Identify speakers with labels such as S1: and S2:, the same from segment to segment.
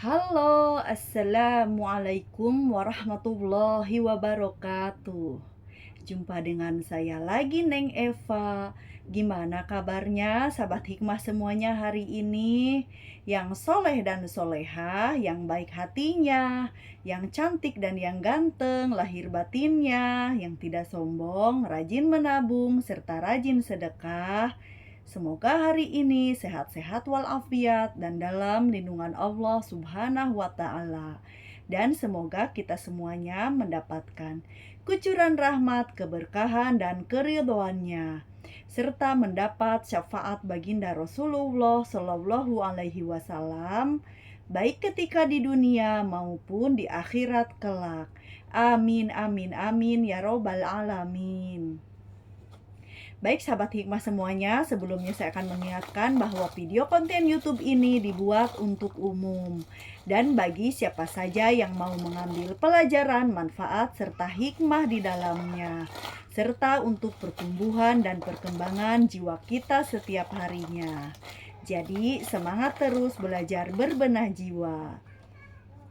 S1: Halo, assalamualaikum warahmatullahi wabarakatuh. Jumpa dengan saya lagi, Neng Eva. Gimana kabarnya, sahabat hikmah semuanya hari ini? Yang soleh dan solehah, yang baik hatinya, yang cantik dan yang ganteng, lahir batinnya, yang tidak sombong, rajin menabung, serta rajin sedekah. Semoga hari ini sehat-sehat walafiat dan dalam lindungan Allah Subhanahu wa Ta'ala, dan semoga kita semuanya mendapatkan kucuran rahmat, keberkahan, dan keridhoannya, serta mendapat syafaat baginda Rasulullah Shallallahu Alaihi Wasallam, baik ketika di dunia maupun di akhirat kelak. Amin, amin, amin, ya robbal alamin. Baik sahabat hikmah semuanya, sebelumnya saya akan mengingatkan bahwa video konten YouTube ini dibuat untuk umum dan bagi siapa saja yang mau mengambil pelajaran, manfaat, serta hikmah di dalamnya, serta untuk pertumbuhan dan perkembangan jiwa kita setiap harinya. Jadi semangat terus belajar berbenah jiwa.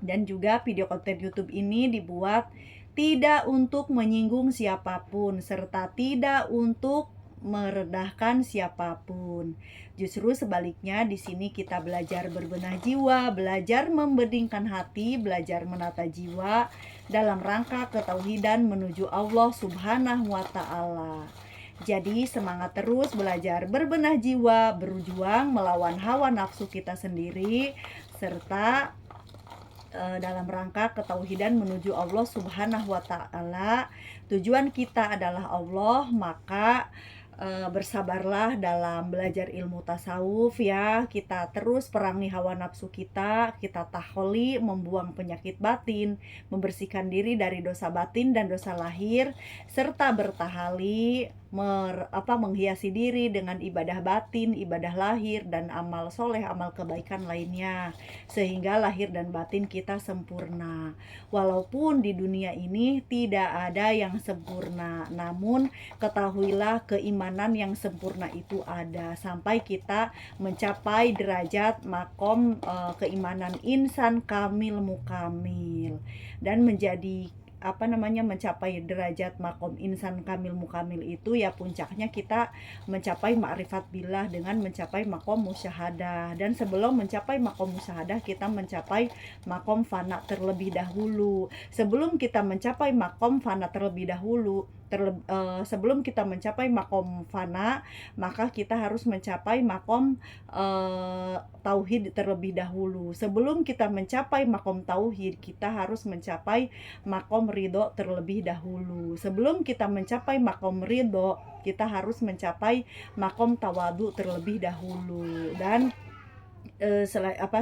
S1: Dan juga video konten YouTube ini dibuat tidak untuk menyinggung siapapun serta tidak untuk merendahkan siapapun. Justru sebaliknya, di sini kita belajar berbenah jiwa, belajar membeningkan hati, belajar menata jiwa dalam rangka ketauhidan menuju Allah Subhanahu wa Ta'ala. Jadi semangat terus belajar berbenah jiwa, berjuang melawan hawa nafsu kita sendiri, serta dalam rangka ketauhidan menuju Allah Subhanahu wa Ta'ala. Tujuan kita adalah Allah, maka bersabarlah dalam belajar ilmu tasawuf ya. Kita terus perangi hawa nafsu kita taholi, membuang penyakit batin, membersihkan diri dari dosa batin dan dosa lahir, serta bertahali menghiasi diri dengan ibadah batin, ibadah lahir, dan amal soleh, amal kebaikan lainnya, sehingga lahir dan batin kita sempurna. Walaupun di dunia ini tidak ada yang sempurna, namun ketahuilah keimanan yang sempurna itu ada sampai kita mencapai derajat makom keimanan insan kamil mukamil, dan menjadi mencapai derajat makom insan kamil mukamil itu ya puncaknya kita mencapai ma'rifat billah dengan mencapai makom musyahadah. Dan sebelum mencapai makom musyahadah, kita mencapai makom fana terlebih dahulu. Sebelum kita mencapai makom fana terlebih dahulu, sebelum kita mencapai makom fana, maka kita harus mencapai makom tauhid terlebih dahulu. Sebelum kita mencapai makom tauhid, kita harus mencapai makom ridho terlebih dahulu. Sebelum kita mencapai makom ridho, kita harus mencapai makom tawadu terlebih dahulu. Dan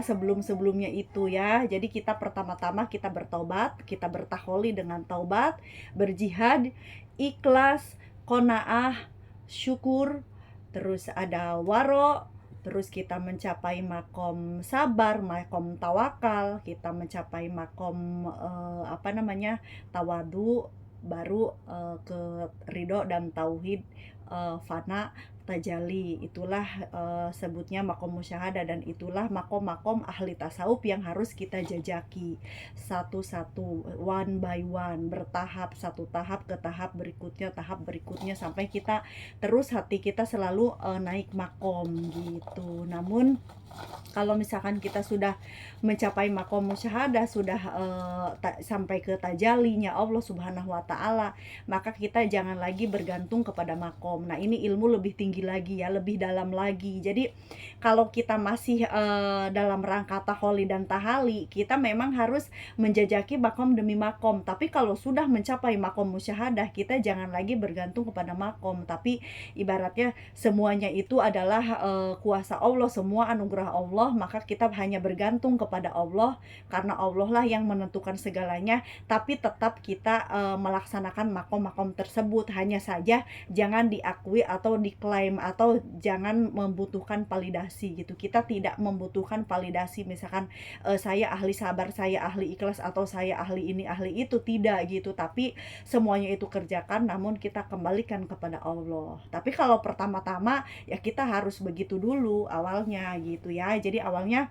S1: sebelum-sebelumnya itu ya. Jadi kita pertama-tama kita bertobat, kita bertaholi dengan taubat, berjihad, ikhlas, qanaah, syukur, terus ada waro, terus kita mencapai makom sabar, makom tawakal, kita mencapai makom tawadu, baru ke ridho dan tauhid fana tajali. Itulah sebutnya makom musyahadah, dan itulah makom-makom ahli tasawuf yang harus kita jajaki satu-satu, one by one, bertahap, satu tahap ke tahap berikutnya sampai kita terus hati kita selalu naik makom gitu. Namun kalau misalkan kita sudah mencapai makom musyahadah, sudah sampai ke tajalinya Allah Subhanahu wa Ta'ala, maka kita jangan lagi bergantung kepada makom. Nah, ini ilmu lebih tinggi lagi ya, lebih dalam lagi. Jadi kalau kita masih dalam rangka taholi dan tahali, kita memang harus menjajaki makom demi makom. Tapi kalau sudah mencapai makom musyahadah, kita jangan lagi bergantung kepada makom, tapi ibaratnya semuanya itu adalah kuasa Allah, semua anugerah Allah, maka kita hanya bergantung kepada Allah, karena Allah lah yang menentukan segalanya. Tapi tetap kita melaksanakan makom-makom tersebut, hanya saja jangan diakui atau diklaim, atau jangan membutuhkan validasi gitu. Kita tidak membutuhkan validasi, misalkan saya ahli sabar, saya ahli ikhlas, atau saya ahli ini ahli itu, tidak gitu. Tapi semuanya itu kerjakan, namun kita kembalikan kepada Allah. Tapi kalau pertama-tama ya kita harus begitu dulu awalnya gitu ya. Jadi awalnya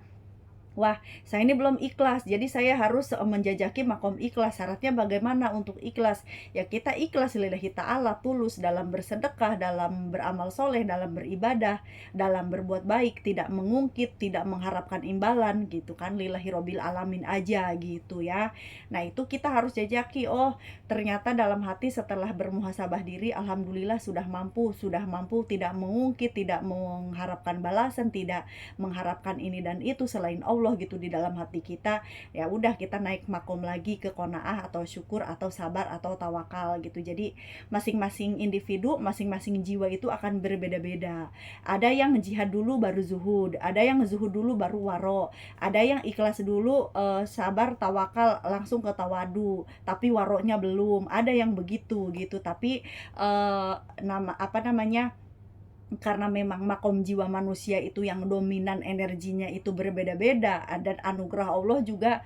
S1: wah saya ini belum ikhlas, jadi saya harus menjajaki makom ikhlas. Syaratnya bagaimana untuk ikhlas? Ya kita ikhlas lillahi ta'ala, tulus dalam bersedekah, dalam beramal soleh, dalam beribadah, dalam berbuat baik, tidak mengungkit, tidak mengharapkan imbalan gitu kan, lillahi robbil alamin aja gitu ya. Nah itu kita harus jajaki, oh ternyata dalam hati setelah bermuhasabah diri, alhamdulillah sudah mampu tidak mengungkit, tidak mengharapkan balasan, tidak mengharapkan ini dan itu selain Allah gitu di dalam hati kita. Ya udah kita naik makom lagi ke qanaah atau syukur atau sabar atau tawakal gitu. Jadi masing-masing individu, masing-masing jiwa itu akan berbeda-beda. Ada yang jihad dulu baru zuhud, ada yang zuhud dulu baru waro, ada yang ikhlas dulu sabar tawakal langsung ke tawadu tapi waronya belum, ada yang begitu gitu. Tapi karena memang makom jiwa manusia itu yang dominan energinya itu berbeda-beda, dan anugerah Allah juga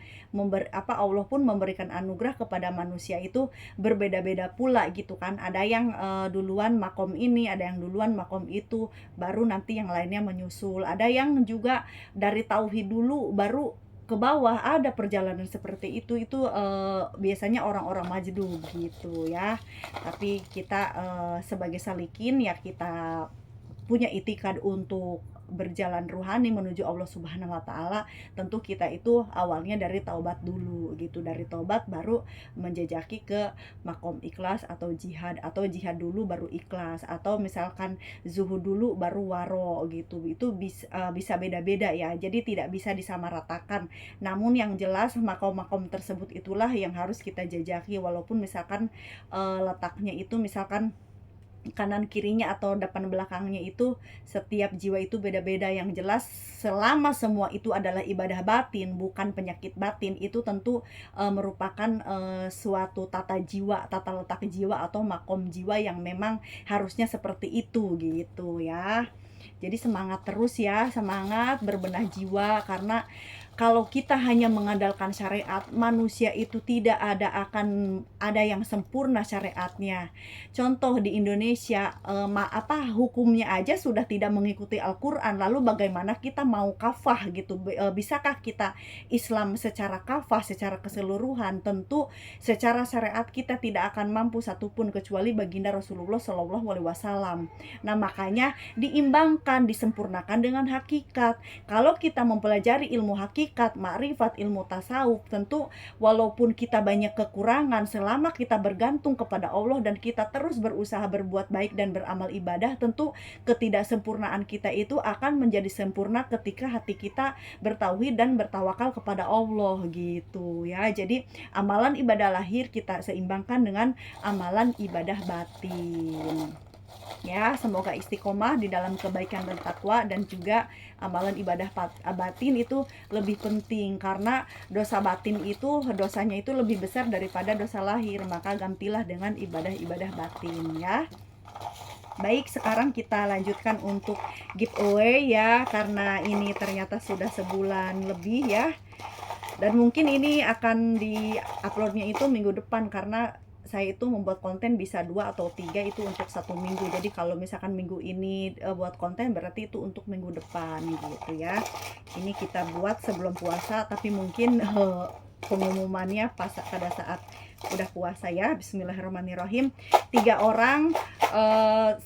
S1: Allah pun memberikan anugerah kepada manusia itu berbeda-beda pula gitu kan. Ada yang duluan makom ini, ada yang duluan makom itu, baru nanti yang lainnya menyusul. Ada yang juga dari tauhid dulu baru ke bawah, ada perjalanan seperti itu. Biasanya orang-orang majdub gitu ya. Tapi kita sebagai salikin ya kita punya itikad untuk berjalan ruhani menuju Allah Subhanahu wa taala, tentu kita itu awalnya dari taubat dulu gitu. Dari taubat baru menjejaki ke makom ikhlas atau jihad dulu baru ikhlas, atau misalkan zuhud dulu baru waro gitu. Itu bisa beda-beda ya. Jadi tidak bisa disamaratakan. Namun yang jelas makom-makom tersebut itulah yang harus kita jejaki, walaupun misalkan letaknya itu misalkan kanan kirinya atau depan belakangnya itu setiap jiwa itu beda-beda. Yang jelas selama semua itu adalah ibadah batin, bukan penyakit batin, itu tentu merupakan suatu tata letak jiwa atau makom jiwa yang memang harusnya seperti itu gitu ya. Jadi semangat terus ya, semangat berbenah jiwa, karena kalau kita hanya mengandalkan syariat, manusia itu tidak akan ada yang sempurna syariatnya. Contoh di Indonesia, hukumnya aja sudah tidak mengikuti Al-Quran, lalu bagaimana kita mau kafah gitu? Bisakah kita Islam secara kafah, secara keseluruhan? Tentu secara syariat kita tidak akan mampu satupun kecuali baginda Rasulullah SAW. Nah makanya diimbangkan, disempurnakan dengan hakikat. Kalau kita mempelajari ilmu hakikat, makrifat, ilmu tasawuf, tentu walaupun kita banyak kekurangan, selama kita bergantung kepada Allah dan kita terus berusaha berbuat baik dan beramal ibadah, tentu ketidaksempurnaan kita itu akan menjadi sempurna ketika hati kita bertauhid dan bertawakal kepada Allah gitu ya. Jadi amalan ibadah lahir kita seimbangkan dengan amalan ibadah batin. Ya, semoga istiqomah di dalam kebaikan dan takwa, dan juga amalan ibadah batin itu lebih penting, karena dosa batin itu dosanya itu lebih besar daripada dosa lahir. Maka gantilah dengan ibadah-ibadah batin ya. Baik, sekarang kita lanjutkan untuk giveaway ya, karena ini ternyata sudah sebulan lebih ya. Dan mungkin ini akan di-uploadnya itu minggu depan, karena saya itu membuat konten bisa 2 atau 3 itu untuk 1 minggu. Jadi kalau misalkan minggu ini buat konten, berarti itu untuk minggu depan gitu ya. Ini kita buat sebelum puasa, tapi mungkin pengumumannya pada saat udah puasa ya. Bismillahirrahmanirrahim. 3 orang 100.000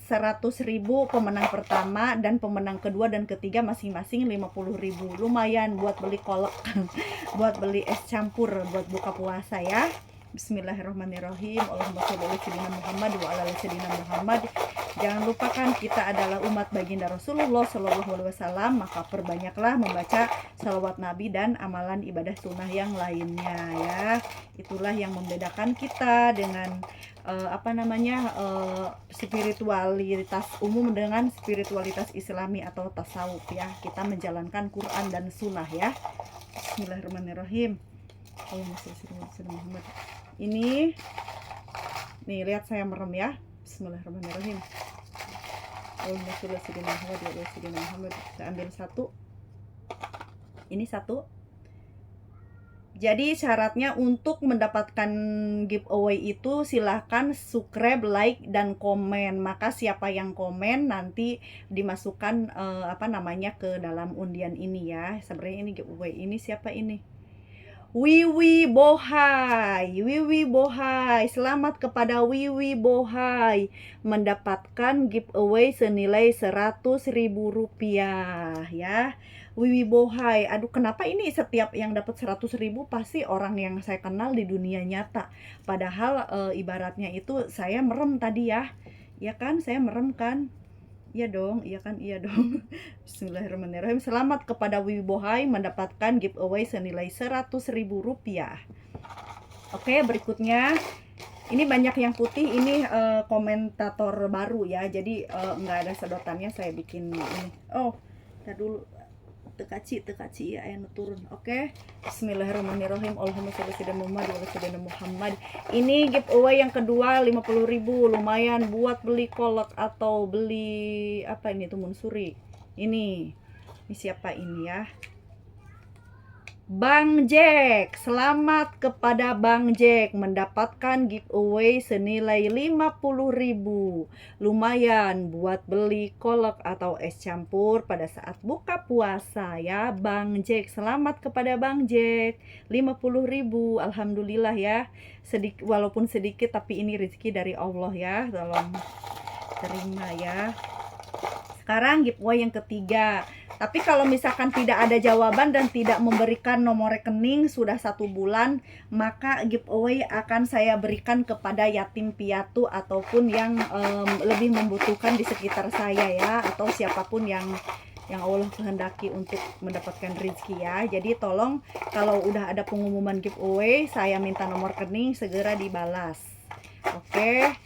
S1: pemenang pertama, dan pemenang kedua dan ketiga masing-masing 50.000. Lumayan buat beli kolak buat beli es campur buat buka puasa ya. Bismillahirrahmanirrahim. Allahumma sholli ala sayyidina Muhammad wa ala sayyidina Muhammad. Jangan lupakan kita adalah umat baginda Rasulullah Shallallahu Alaihi Wasallam, maka perbanyaklah membaca salawat Nabi dan amalan ibadah sunnah yang lainnya ya. Itulah yang membedakan kita dengan spiritualitas umum dengan spiritualitas Islami atau tasawuf ya. Kita menjalankan Quran dan sunnah ya. Bismillahirrahmanirrahim. Allahumma sholli ala sayyidina Muhammad. Ini nih, lihat saya merem ya. Bismillahirrahmanirrahim. Allahumma sholli ala sayyidina Muhammad wa ala sayyidina Muhammad. Saya ambil 1. Ini 1. Jadi syaratnya untuk mendapatkan giveaway itu silahkan subscribe, like, dan komen. Maka siapa yang komen nanti dimasukkan ke dalam undian ini ya. Sebenarnya ini giveaway. Ini siapa ini? Wiwi Bohai, Wiwi Bohai, selamat kepada Wiwi Bohai mendapatkan giveaway senilai Rp100.000 ya. Wiwi Bohai, aduh kenapa ini setiap yang dapat 100.000 pasti orang yang saya kenal di dunia nyata. Padahal ibaratnya itu saya merem tadi ya, ya kan, saya merem kan. Iya dong, iya kan, iya dong. Bismillahirrahmanirrahim. Selamat kepada Wiwi Bohai mendapatkan giveaway senilai Rp100.000. Oke, berikutnya. Ini banyak yang putih, ini komentator baru ya. Jadi nggak ada sedotannya, saya bikin ini. Oh, kita dulu tekaci ya aya turun. Oke. Bismillahirrahmanirrahim. Allahumma sholli ala Muhammad wa ala Muhammad. Ini giveaway yang kedua 50.000, lumayan buat beli kolak atau beli apa ini tuh munsuri. Ini siapa ini ya? Bang Jack, selamat kepada Bang Jack mendapatkan giveaway senilai 50.000. Lumayan buat beli kolak atau es campur pada saat buka puasa ya Bang Jack. Selamat kepada Bang Jack. 50.000, alhamdulillah ya. Walaupun sedikit tapi ini rezeki dari Allah ya. Tolong terima ya. Sekarang giveaway yang ketiga. Tapi kalau misalkan tidak ada jawaban dan tidak memberikan nomor rekening sudah 1 bulan, maka giveaway akan saya berikan kepada yatim piatu ataupun yang lebih membutuhkan di sekitar saya ya, atau siapapun yang Allah kehendaki untuk mendapatkan rezeki ya. Jadi tolong kalau udah ada pengumuman giveaway, saya minta nomor rekening segera dibalas. Oke.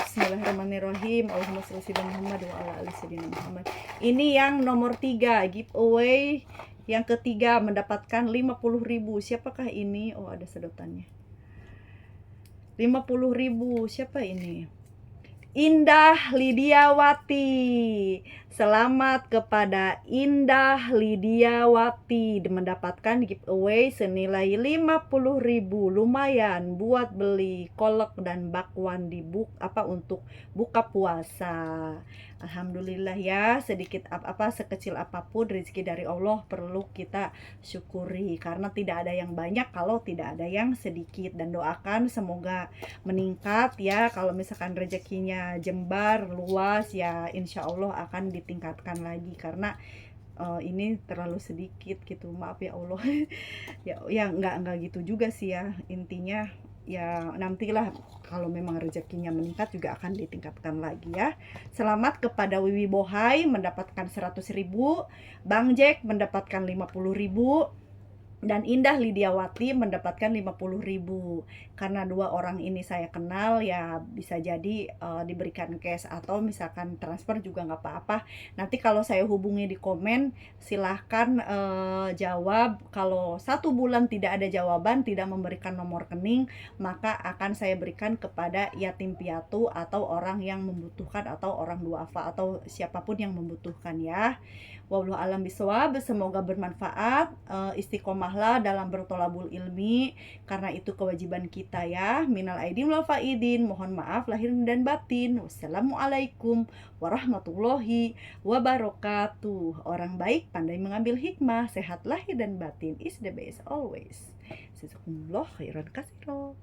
S1: Bismillahirrahmanirrahim. Allahumma sholli ala Muhammad wa ala ali sayyidina Muhammad. Ini yang nomor 3, giveaway yang ketiga mendapatkan 50.000. Siapakah ini? Oh, ada sedotannya. 50.000. Siapa ini? Indah Lidiawati. Selamat kepada Indah Lidiawati mendapatkan giveaway senilai 50.000. Lumayan buat beli kolak dan bakwan untuk buka puasa. Alhamdulillah ya, sedikit sekecil apapun rezeki dari Allah perlu kita syukuri, karena tidak ada yang banyak kalau tidak ada yang sedikit. Dan doakan semoga meningkat ya. Kalau misalkan rezekinya jembar luas ya, insya Allah akan ditingkatkan lagi, karena ini terlalu sedikit gitu, maaf ya Allah. ya nggak gitu juga sih ya, intinya ya nantilah kalau memang rezekinya meningkat juga akan ditingkatkan lagi ya. Selamat kepada Wiwi Bohai mendapatkan 100.000, Bang Jack mendapatkan 50.000, dan Indah Lidiawati mendapatkan 50.000. Karena 2 orang ini saya kenal ya, bisa jadi diberikan cash atau misalkan transfer juga nggak apa-apa. Nanti kalau saya hubungi di komen, silahkan jawab. Kalau 1 bulan tidak ada jawaban, tidak memberikan nomor rekening, maka akan saya berikan kepada yatim piatu atau orang yang membutuhkan atau orang duafa atau siapapun yang membutuhkan ya. Wallahu alam bisawab. Semoga bermanfaat. Istiqomahlah dalam bertolabul ilmi, karena itu kewajiban kita ya. Minal aidin wal faidin. Mohon maaf lahir dan batin. Wassalamualaikum warahmatullahi wabarakatuh. Orang baik pandai mengambil hikmah. Sehat lahir dan batin is the best always. Jazakumullah khairan katsira.